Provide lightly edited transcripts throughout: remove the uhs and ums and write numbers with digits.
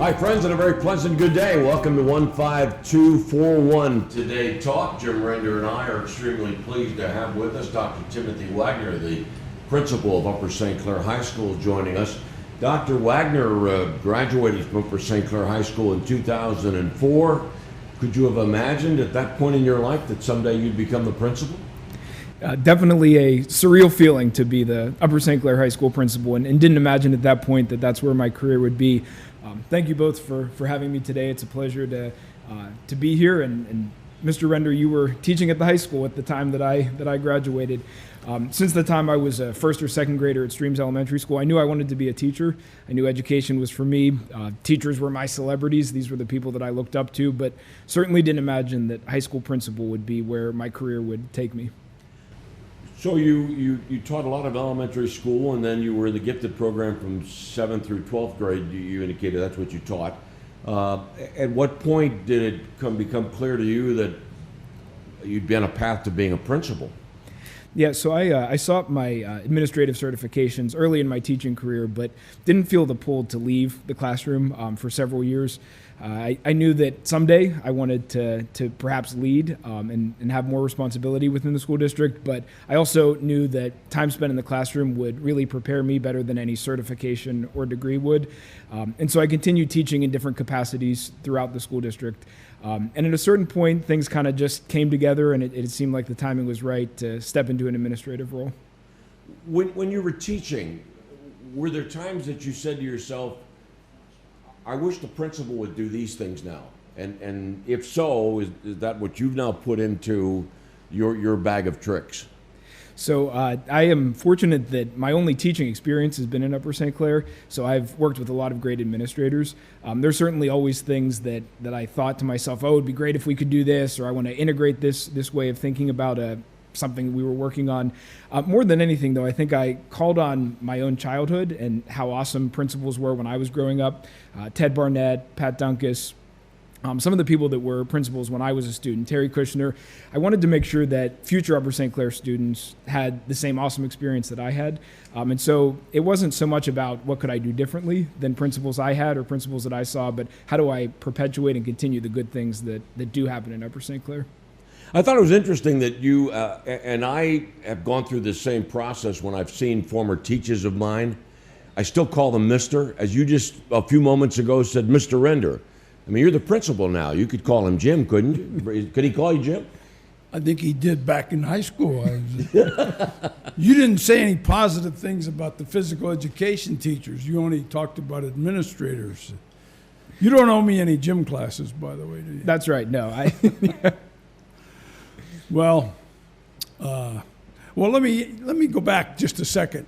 Hi, friends, and a very pleasant good day. Welcome to 15241 Today Talk. Jim Render and I are extremely pleased to have with us Dr. Timothy Wagner, the principal of Upper St. Clair High School, joining us. Dr. Wagner graduated from Upper St. Clair High School in 2004. Could you have imagined at that point in your life that someday you'd become the principal? Definitely a surreal feeling to be the Upper St. Clair High School principal, and didn't imagine at that point that that's where my career would be. Thank you both for having me today. It's a pleasure to be here. And Mr. Render, you were teaching at the high school at the time that I graduated. Since the time I was a first or second grader at Streams Elementary School, I knew I wanted to be a teacher. I knew education was for me. Teachers were my celebrities. These were the people that I looked up to, but certainly didn't imagine that high school principal would be where my career would take me. So you taught a lot of elementary school, and then you were in the gifted program from 7th through 12th grade. You indicated that's what you taught. At what point did it become clear to you that you'd be on a path to being a principal? Yeah, so I sought my administrative certifications early in my teaching career, but didn't feel the pull to leave the classroom for several years. I knew that someday I wanted to perhaps lead and have more responsibility within the school district, but I also knew that time spent in the classroom would really prepare me better than any certification or degree would. And so I continued teaching in different capacities throughout the school district. And at a certain point, things kind of just came together, and it seemed like the timing was right to step into an administrative role. When you were teaching, were there times that you said to yourself, I wish the principal would do these things now? And if so, is that what you've now put into your bag of tricks? So I am fortunate that my only teaching experience has been in Upper St. Clair, so I've worked with a lot of great administrators. There's certainly always things that I thought to myself, oh, it would be great if we could do this, or I want to integrate this way of thinking about something we were working on. More than anything, though, I think I called on my own childhood and how awesome principals were when I was growing up. Ted Barnett, Pat Dunkus, some of the people that were principals when I was a student, Terry Kushner. I wanted to make sure that future Upper St. Clair students had the same awesome experience that I had. And so it wasn't so much about what could I do differently than principals I had or principals that I saw, but how do I perpetuate and continue the good things that do happen in Upper St. Clair? I thought it was interesting that you and I have gone through this same process when I've seen former teachers of mine. I still call them Mr. As you just a few moments ago said, Mr. Render. I mean, you're the principal now. You could call him Jim, couldn't you? Could he call you Jim? I think he did back in high school. You didn't say any positive things about the physical education teachers. You only talked about administrators. You don't owe me any gym classes, by the way, do you? That's right. No, Well, let me go back just a second.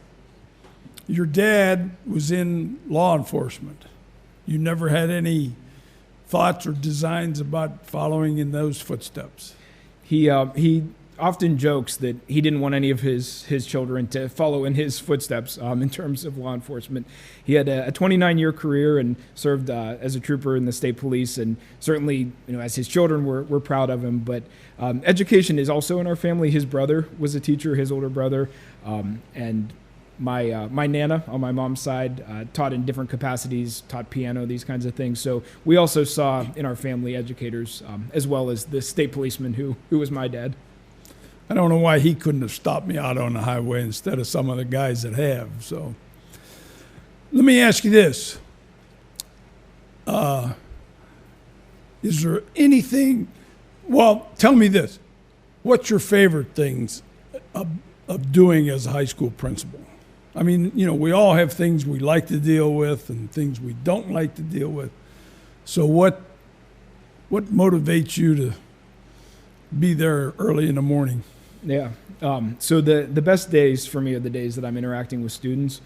Your dad was in law enforcement. You never had any thoughts or designs about following in those footsteps? He often jokes that he didn't want any of his children to follow in his footsteps in terms of law enforcement. He had a 29-year career and served as a trooper in the state police, and certainly, as his children, we're proud of him. But education is also in our family. His brother was a teacher, his older brother, and my Nana on my mom's side taught in different capacities, taught piano, these kinds of things. So we also saw in our family educators, as well as the state policeman who was my dad. I don't know why he couldn't have stopped me out on the highway instead of some of the guys that have. So let me ask you this. Is there anything, tell me this. What's your favorite things of doing as a high school principal? I mean, we all have things we like to deal with and things we don't like to deal with. So what motivates you to be there early in the morning? Yeah. So the best days for me are the days that I'm interacting with students,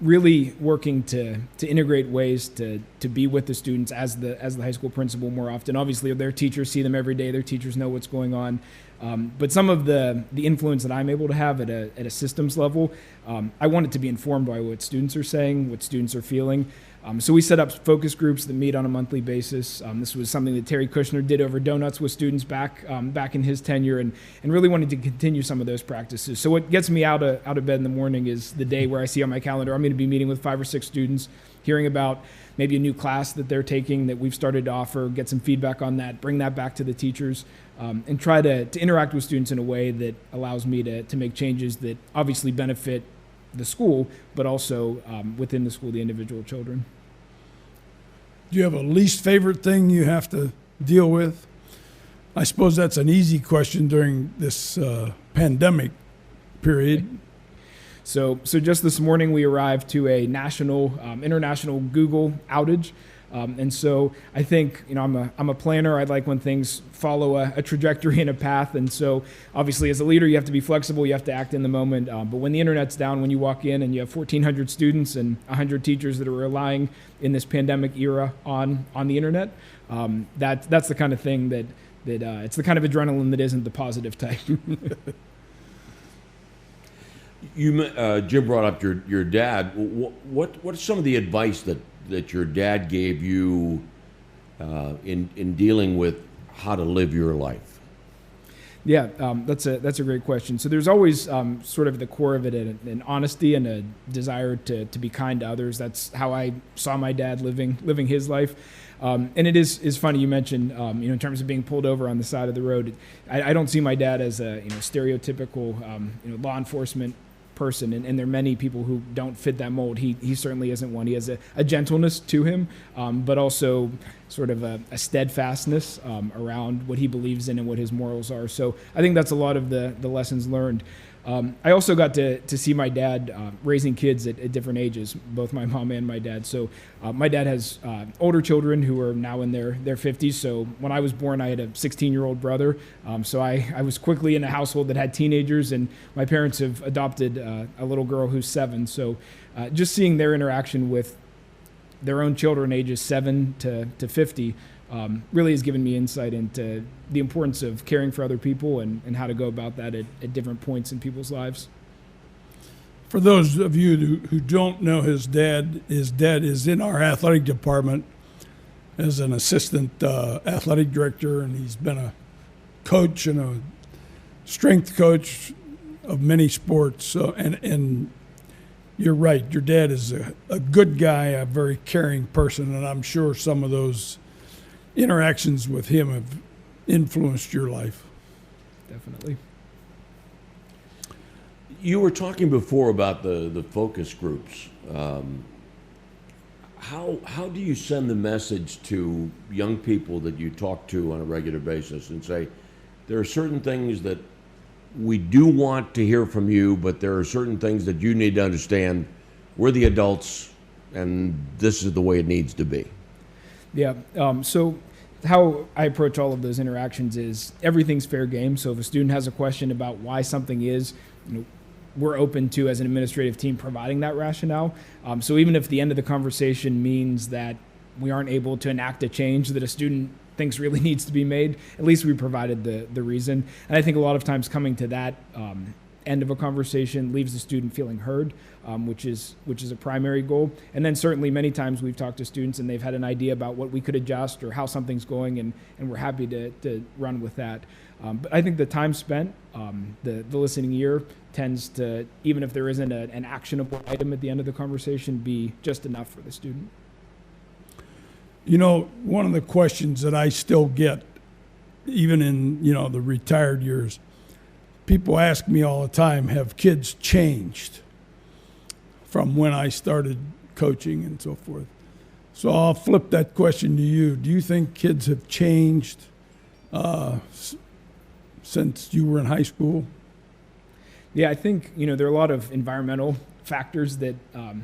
really working to integrate ways to be with the students as the high school principal more often. Obviously, their teachers see them every day. Their teachers know what's going on. But some of the influence that I'm able to have at a systems level, I want it to be informed by what students are saying, what students are feeling. So we set up focus groups that meet on a monthly basis. This was something that Terry Kushner did over donuts with students back in his tenure, and really wanted to continue some of those practices. So what gets me out of bed in the morning is the day where I see on my calendar I'm going to be meeting with 5 or 6 students, hearing about maybe a new class that they're taking that we've started to offer, get some feedback on that, bring that back to the teachers, and try to interact with students in a way that allows me to make changes that obviously benefit the school, but also within the school, the individual children. Do you have a least favorite thing you have to deal with? I suppose that's an easy question during this pandemic period. So just this morning we arrived to a international Google outage. And so I think, I'm a planner. I like when things follow a trajectory and a path. And so obviously as a leader, you have to be flexible. You have to act in the moment. But when the internet's down, when you walk in and you have 1,400 students and 100 teachers that are relying in this pandemic era on the internet, that's the kind of thing that it's the kind of adrenaline that isn't the positive type. Jim brought up your dad. What's some of the advice that your dad gave you in dealing with how to live your life? Yeah, that's a great question. So there's always sort of the core of it, an honesty and a desire to be kind to others. That's how I saw my dad living his life. And it is funny you mentioned, in terms of being pulled over on the side of the road. I don't see my dad as a stereotypical law enforcement person, and there are many people who don't fit that mold. He certainly isn't one. He has a gentleness to him, but also sort of a steadfastness around what he believes in and what his morals are. So I think that's a lot of the lessons learned. I also got to see my dad raising kids at different ages, both my mom and my dad. So my dad has older children who are now in their 50s. So when I was born, I had a 16-year-old brother. So I was quickly in a household that had teenagers, and my parents have adopted a little girl who's 7. So just seeing their interaction with their own children ages 7 to 50 really has given me insight into the importance of caring for other people and how to go about that at different points in people's lives. For those of you who don't know his dad is in our athletic department as an assistant athletic director, and he's been a coach and a strength coach of many sports. And you're right, your dad is a good guy, a very caring person, and I'm sure some of those interactions with him have influenced your life. Definitely. You were talking before about the focus groups. How do you send the message to young people that you talk to on a regular basis and say, there are certain things that we do want to hear from you, but there are certain things that you need to understand. We're the adults, and this is the way it needs to be. Yeah. So how I approach all of those interactions is everything's fair game. So if a student has a question about why something is, we're open to, as an administrative team, providing that rationale. So even if the end of the conversation means that we aren't able to enact a change that a student thinks really needs to be made, at least we provided the reason. And I think a lot of times coming to that end of a conversation leaves the student feeling heard, which is a primary goal. And then certainly many times we've talked to students and they've had an idea about what we could adjust or how something's going, and we're happy to run with that. But I think the time spent, the listening ear tends to, even if there isn't an actionable item at the end of the conversation, be just enough for the student. One of the questions that I still get, even in, the retired years, people ask me all the time, have kids changed from when I started coaching and so forth? So I'll flip that question to you. Do you think kids have changed since you were in high school? Yeah, I think, there are a lot of environmental factors that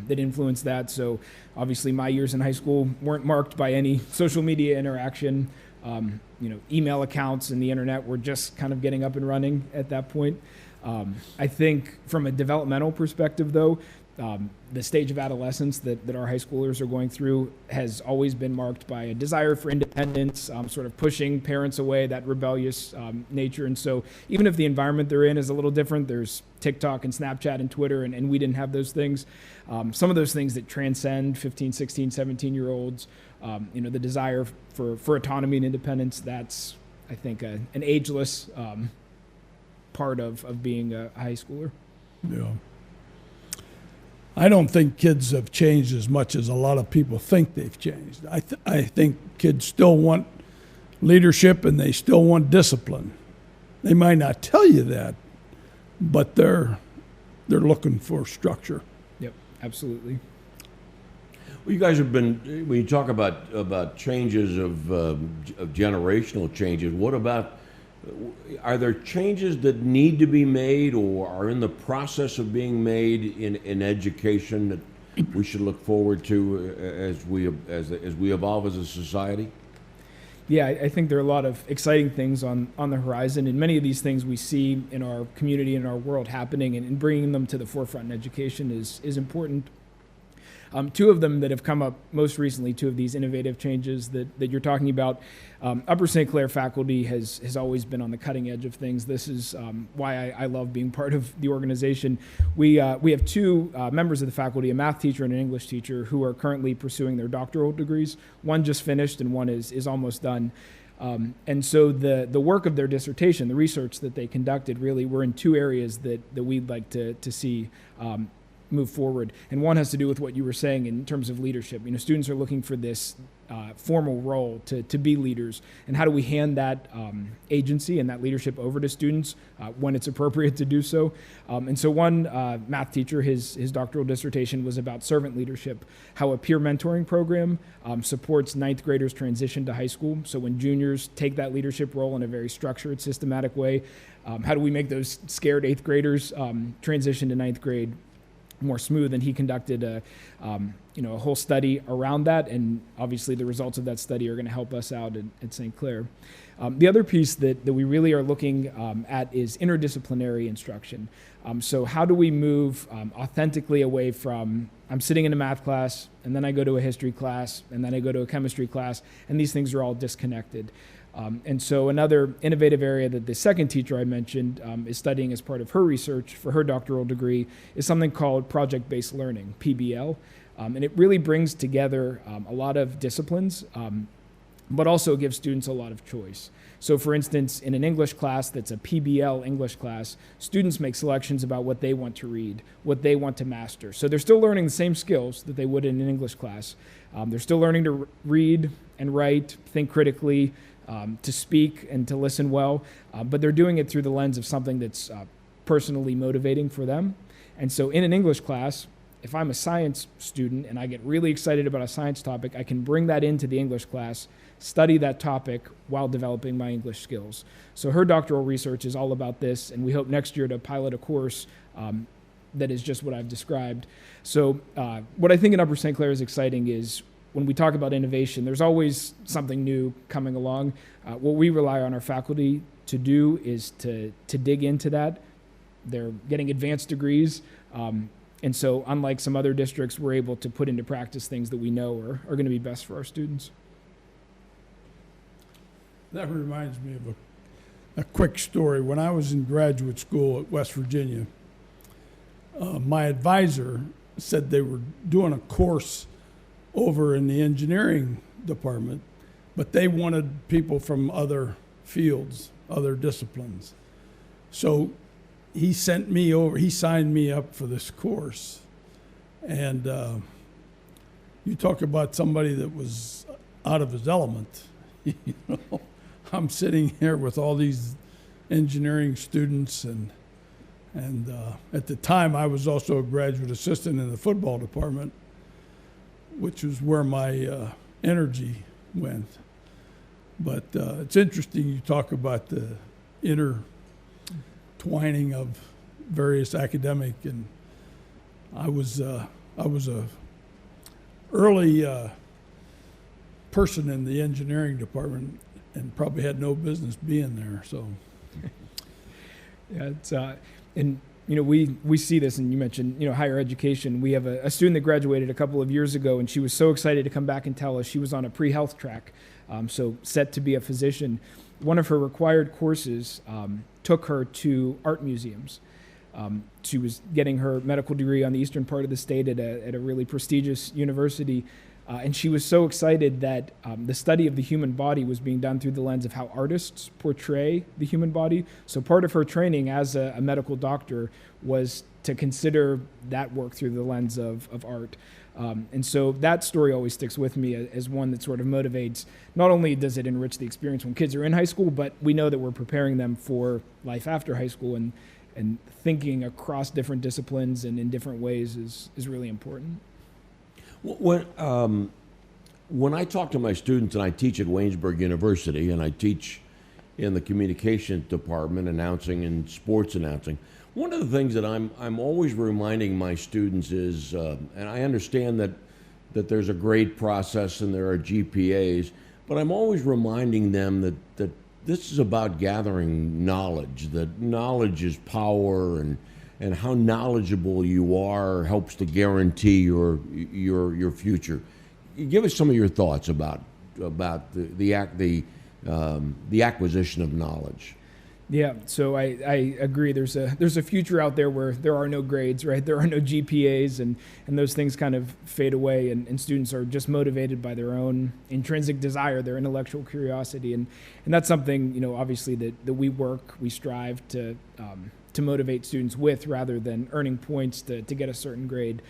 influence that. So obviously my years in high school weren't marked by any social media interaction. Email accounts and the internet were just kind of getting up and running at that point. I think from a developmental perspective, though, The stage of adolescence that our high schoolers are going through has always been marked by a desire for independence, sort of pushing parents away, that rebellious nature. And so even if the environment they're in is a little different, there's TikTok and Snapchat and Twitter, and we didn't have those things. Some of those things that transcend 15, 16, 17-year-olds, the desire for autonomy and independence, that's, I think, an ageless part of being a high schooler. Yeah. I don't think kids have changed as much as a lot of people think they've changed. I think kids still want leadership and they still want discipline. They might not tell you that, but they're looking for structure. Yep, absolutely. Well, you guys have been, when you talk about changes of generational changes, what about, are there changes that need to be made or are in the process of being made in education that we should look forward to as we evolve as a society? Yeah, I think there are a lot of exciting things on the horizon, and many of these things we see in our community and our world happening, and bringing them to the forefront in education is important. Two of them that have come up most recently, two of these innovative changes that you're talking about. Upper St. Clair faculty has always been on the cutting edge of things. This is why I love being part of the organization. We have two members of the faculty, a math teacher and an English teacher, who are currently pursuing their doctoral degrees. One just finished and one is almost done. And so the work of their dissertation, the research that they conducted, really were in two areas that we'd like to see move forward. And one has to do with what you were saying in terms of leadership. Students are looking for this formal role to be leaders. And how do we hand that agency and that leadership over to students when it's appropriate to do so? And so one math teacher, his doctoral dissertation was about servant leadership, how a peer mentoring program supports ninth graders transition to high school. So when juniors take that leadership role in a very structured, systematic way, how do we make those scared eighth graders transition to ninth grade more smooth? And he conducted a whole study around that, and obviously the results of that study are going to help us out at St. Clair. The other piece that we really are looking at is interdisciplinary instruction. So how do we move authentically away from, I'm sitting in a math class, and then I go to a history class, and then I go to a chemistry class, and these things are all disconnected. And so another innovative area that the second teacher I mentioned is studying as part of her research for her doctoral degree is something called project-based learning, PBL. And it really brings together a lot of disciplines, but also gives students a lot of choice. So for instance, in an English class that's a PBL English class, students make selections about what they want to read, what they want to master. So they're still learning the same skills that they would in an English class. They're still learning to read and write, think critically, to speak and to listen well, but they're doing it through the lens of something that's personally motivating for them. And so in an English class, if I'm a science student and I get really excited about a science topic, I can bring that into the English class, study that topic while developing my English skills. So her doctoral research is all about this, and we hope next year to pilot a course that is just what I've described. So what I think in Upper St. Clair is exciting is when we talk about innovation, there's always something new coming along. What we rely on our faculty to do is to dig into that. They're getting advanced degrees. And so unlike some other districts, we're able to put into practice things that we know are going to be best for our students. That reminds me of a quick story. When I was in graduate school at West Virginia, my advisor said they were doing a course over in the engineering department, but they wanted people from other fields, other disciplines. So he sent me over, he signed me up for this course. And you talk about somebody that was out of his element. I'm sitting here with all these engineering students, and at the time I was also a graduate assistant in the football department, which was where my energy went. But it's interesting you talk about the intertwining of various academic, and I was a early person in the engineering department and probably had no business being there. So yeah, it's and we see this, and you mentioned, higher education. We have a student that graduated a couple of years ago, and she was so excited to come back and tell us she was on a pre-health track, so set to be a physician. One of her required courses took her to art museums. She was getting her medical degree on the eastern part of the state at a really prestigious university. And she was so excited that the study of the human body was being done through the lens of how artists portray the human body. So part of her training as a medical doctor was to consider that work through the lens of art. And so that story always sticks with me as one that sort of motivates. Not only does it enrich the experience when kids are in high school, but we know that we're preparing them for life after high school, and thinking across different disciplines and in different ways is really important. When I talk to my students, and I teach at Waynesburg University, and I teach in the communications department, announcing and sports announcing, one of the things that I'm always reminding my students is, and I understand that there's a grade process and there are GPAs, but I'm always reminding them that this is about gathering knowledge, that knowledge is power, and how knowledgeable you are helps to guarantee your future. Give us some of your thoughts about the acquisition of knowledge. Yeah, so I agree. There's a future out there where there are no grades, right? There are no GPAs, and those things kind of fade away, and students are just motivated by their own intrinsic desire, their intellectual curiosity, and that's something, obviously that we strive to motivate students with, rather than earning points to get a certain grade.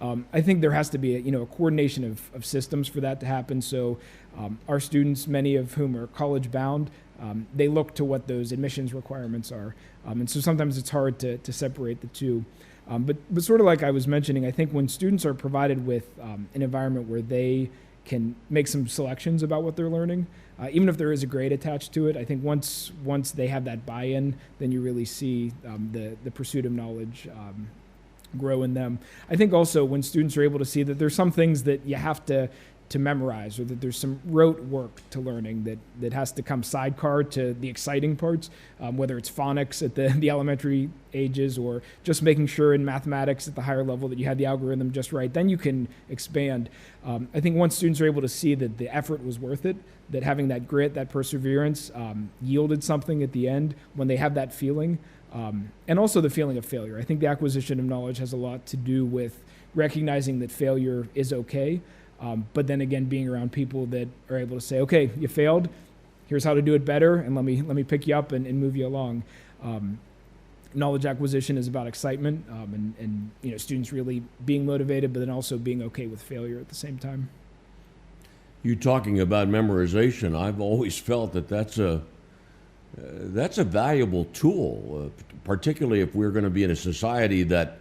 I think there has to be a coordination of systems for that to happen. So our students, many of whom are college bound, they look to what those admissions requirements are. And so sometimes it's hard to separate the two. But sort of like I was mentioning, I think when students are provided with an environment where they can make some selections about what they're learning, even if there is a grade attached to it, I think once they have that buy-in, then you really see the pursuit of knowledge grow in them. I think also when students are able to see that there's some things that you have to memorize, or that there's some rote work to learning that has to come sidecar to the exciting parts, whether it's phonics at the elementary ages, or just making sure in mathematics at the higher level that you had the algorithm just right, then you can expand. I think once students are able to see that the effort was worth it, that having that grit, that perseverance yielded something at the end, when they have that feeling, and also the feeling of failure. I think the acquisition of knowledge has a lot to do with recognizing that failure is okay, but then again, being around people that are able to say, okay, you failed, here's how to do it better, and let me pick you up and move you along. Knowledge acquisition is about excitement, and students really being motivated, but then also being okay with failure at the same time. You talking about memorization, I've always felt that's a valuable tool, particularly if we're going to be in a society that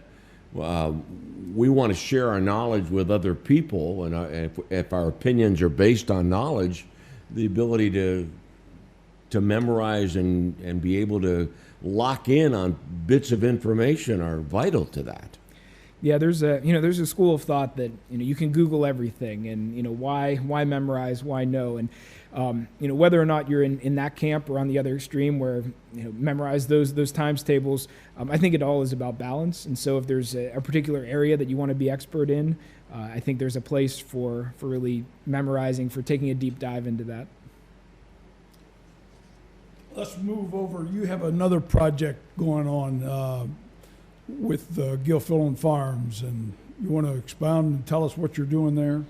we want to share our knowledge with other people, and if our opinions are based on knowledge, the ability to memorize and be able to lock in on bits of information are vital to that. Yeah, there's a school of thought that you can Google everything, and why memorize, why know, and whether or not you're in that camp or on the other extreme where memorize those times tables, I think it all is about balance. And so if there's a particular area that you want to be expert in, I think there's a place for really memorizing, for taking a deep dive into that. Let's move over. You have another project going on with Gilfillan Farms, and you want to expound and tell us what you're doing there?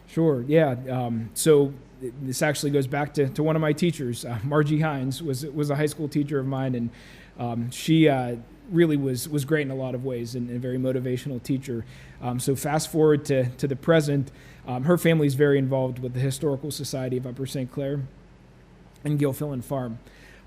Sure, yeah. So this actually goes back to one of my teachers. Margie Hines was a high school teacher of mine, and she really was great in a lot of ways, and a very motivational teacher. So fast forward to the present, her family is very involved with the Historical Society of Upper St. Clair and Gilfillan Farm.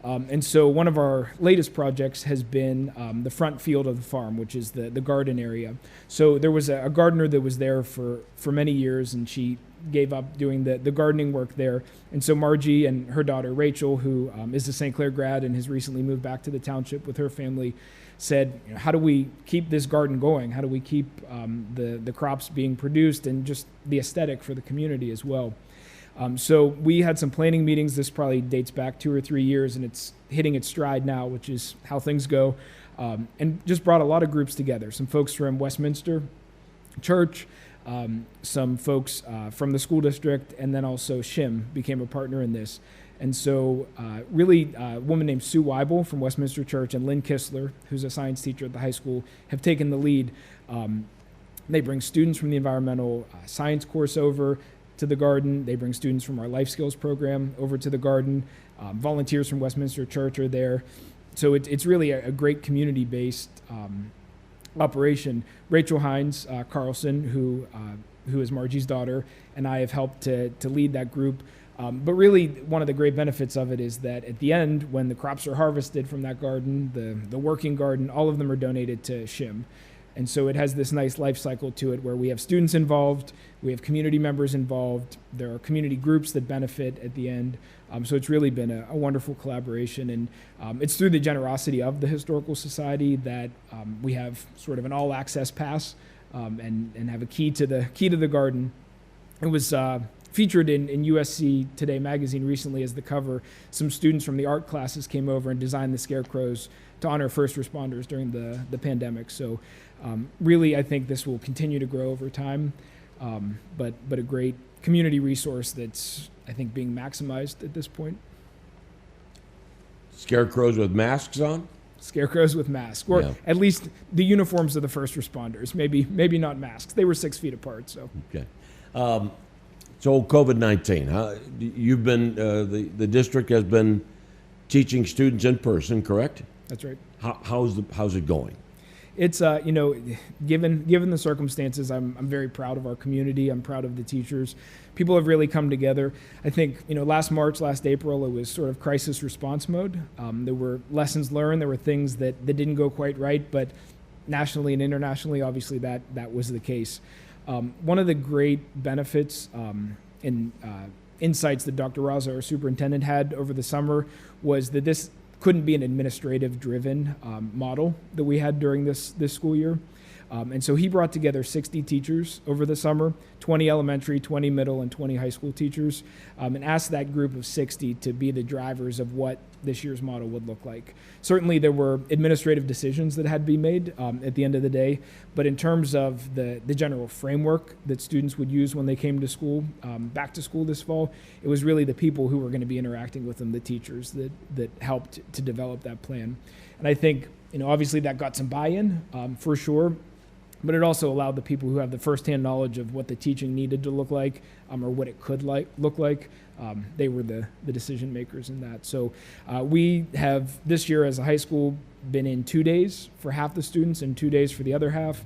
And so one of our latest projects has been the front field of the farm, which is the garden area. So there was a gardener that was there for many years, and she gave up doing the gardening work there. And so Margie and her daughter Rachel, who is a St. Clair grad and has recently moved back to the township with her family, said, how do we keep this garden going? How do we keep the crops being produced, and just the aesthetic for the community as well? So we had some planning meetings. This probably dates back 2 or 3 years, and it's hitting its stride now, which is how things go. and just brought a lot of groups together. Some folks from Westminster Church, some folks from the school district, and then also SHIM became a partner in this. And so really a woman named Sue Weibel from Westminster Church and Lynn Kistler, who's a science teacher at the high school, have taken the lead. They bring students from the environmental science course over to the garden. They bring students from our life skills program over to the garden. Volunteers from Westminster Church are there. So it's really a great community-based operation. Rachel Hines Carlson, who is Margie's daughter, and I have helped to lead that group. But really, one of the great benefits of it is that at the end, when the crops are harvested from that garden, the working garden, all of them are donated to SHIM. And so it has this nice life cycle to it where we have students involved, we have community members involved, there are community groups that benefit at the end. So it's really been a wonderful collaboration. And it's through the generosity of the Historical Society that we have sort of an all-access pass and have a key to the garden. It was featured in USC Today magazine recently as the cover. Some students from the art classes came over and designed the scarecrows to honor first responders during the pandemic. So really, I think this will continue to grow over time, but a great community resource that's, I think, being maximized at this point. Scarecrows with masks on? Scarecrows with masks, or at least the uniforms of the first responders. Maybe not masks. They were 6 feet apart. So okay. So COVID-19, you've been the district has been teaching students in person, correct? That's right. How's it going? It's given the circumstances, I'm very proud of our community. I'm proud of the teachers. People have really come together. I think last April, it was sort of crisis response mode. There were lessons learned. There were things that didn't go quite right, but nationally and internationally, obviously that was the case. One of the great benefits and insights that Dr. Raza, our superintendent, had over the summer was that this couldn't be an administrative-driven model that we had during this school year. And so he brought together 60 teachers over the summer, 20 elementary, 20 middle, and 20 high school teachers, and asked that group of 60 to be the drivers of what this year's model would look like. Certainly there were administrative decisions that had to be made at the end of the day, but in terms of the general framework that students would use when they came to school, back to school this fall, it was really the people who were going to be interacting with them, the teachers, that helped to develop that plan. And I think, obviously that got some buy-in for sure, but it also allowed the people who have the firsthand knowledge of what the teaching needed to look like or what it could look like. They were the decision makers in that. So we have this year as a high school been in 2 days for half the students and 2 days for the other half.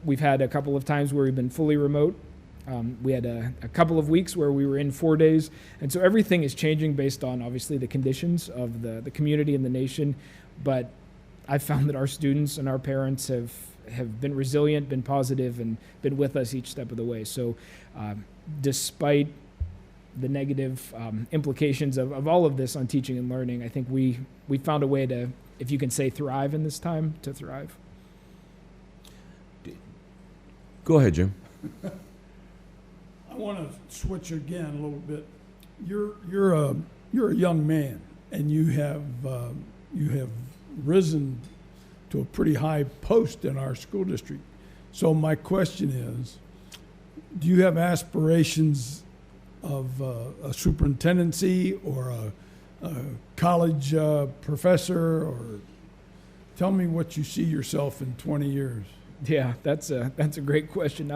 We've had a couple of times where we've been fully remote. We had a couple of weeks where we were in 4 days. And so everything is changing based on obviously the conditions of the community and the nation. But I've found that our students and our parents have been resilient, been positive, and been with us each step of the way. So despite the negative implications of all of this on teaching and learning, I think we found a way to, if you can say thrive in this time, to thrive. Go ahead, Jim. I want to switch again a little bit. You're a young man, and you have risen to a pretty high post in our school district. So my question is, do you have aspirations of a superintendency or a college professor? Or tell me what you see yourself in 20 years. Yeah, that's a great question.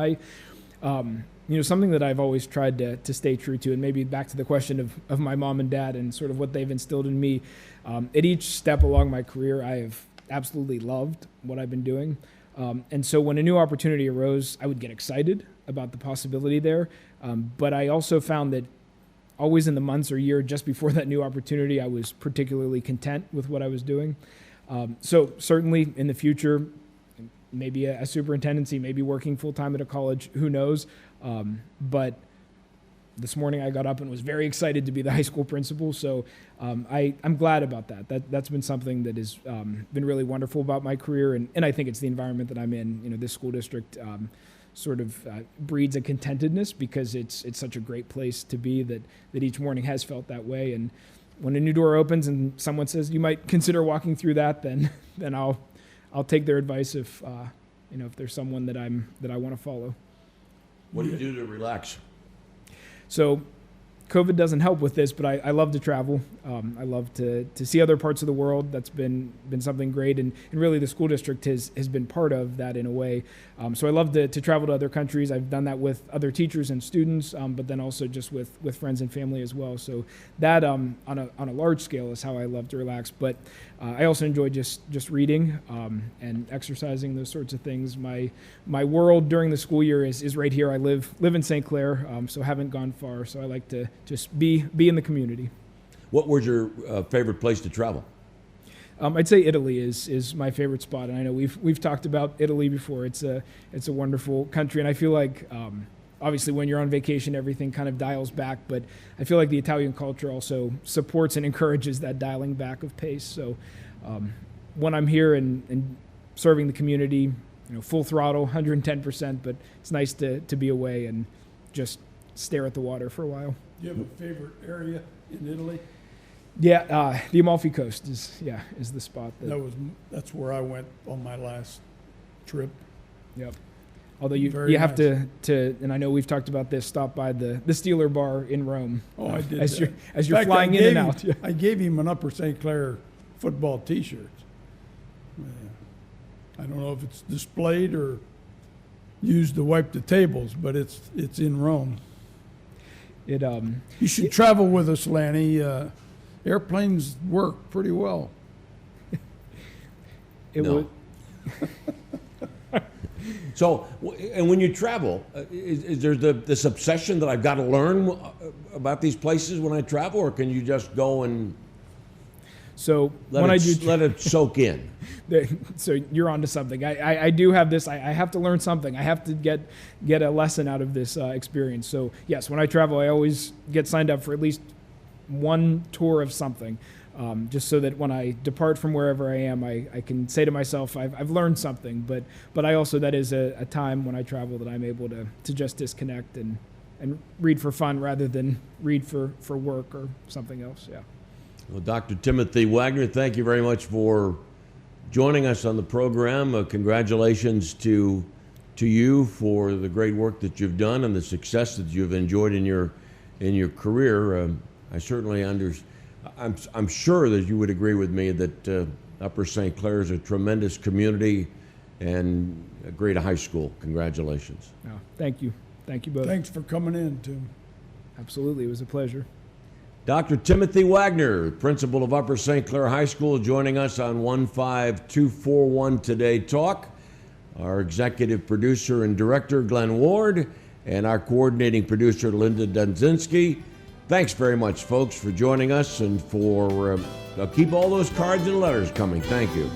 Something that I've always tried to stay true to, and maybe back to the question of my mom and dad and sort of what they've instilled in me. At each step along my career, I have absolutely loved what I've been doing. And so when a new opportunity arose, I would get excited about the possibility there. But I also found that always in the months or year just before that new opportunity, I was particularly content with what I was doing. So certainly in the future, maybe a superintendency, maybe working full-time at a college, who knows? But this morning I got up and was very excited to be the high school principal. So I'm glad about that. That's been something that has been really wonderful about my career. And I think it's the environment that I'm in. This school district sort of breeds a contentedness because it's such a great place to be that each morning has felt that way. And when a new door opens and someone says you might consider walking through that, then I'll take their advice if if there's someone that I want to follow. What do you do to relax? So COVID doesn't help with this, but I love to travel. I love to see other parts of the world. That's been something great, and really the school district has been part of that in a way. So I love to travel to other countries. I've done that with other teachers and students, but then also just with friends and family as well. So that on a large scale is how I love to relax. But I also enjoy just reading and exercising, those sorts of things. My world during the school year is right here. I live in St. Clair, so haven't gone far. So I like to just be in the community. What was your favorite place to travel? I'd say Italy is my favorite spot, and I know we've talked about Italy before. It's a wonderful country, and I feel like obviously when you're on vacation, everything kind of dials back. But I feel like the Italian culture also supports and encourages that dialing back of pace. So when I'm here and serving the community, full throttle, 110%. But it's nice to be away and just stare at the water for a while. Do you have a favorite area in Italy? Yeah, the Amalfi Coast is the spot. That's where I went on my last trip. Yep. Although you Very have nice. to, and I know we've talked about this, stop by the Steeler Bar in Rome. Oh, I did. As that. you're In fact, flying in and out. Yeah. I gave him an Upper St. Clair football T-shirt. I don't know if it's displayed or used to wipe the tables, but it's in Rome. You should travel with us, Lanny. Airplanes work pretty well. No. So, and when you travel, is there this obsession that I've got to learn about these places when I travel, or can you just go and So let it soak in? So you're onto something. I do have this. I have to learn something. I have to get a lesson out of this experience. So yes, when I travel, I always get signed up for at least one tour of something, just so that when I depart from wherever I am, I can say to myself, I've learned something. But I also, that is a time when I travel that I'm able to just disconnect and read for fun rather than read for work or something else. Yeah. Well, Dr. Timothy Wagner, thank you very much for joining us on the program. Congratulations to you for the great work that you've done and the success that you've enjoyed in your career. I certainly I'm sure that you would agree with me that Upper St. Clair is a tremendous community and a great high school. Congratulations. Oh, thank you. Thank you both. Thanks for coming in, Tim. Absolutely. It was a pleasure. Dr. Timothy Wagner, principal of Upper St. Clair High School, joining us on 15241 Today Talk. Our executive producer and director, Glenn Ward, and our coordinating producer, Linda Dunzinski. Thanks very much, folks, for joining us and for keep all those cards and letters coming. Thank you.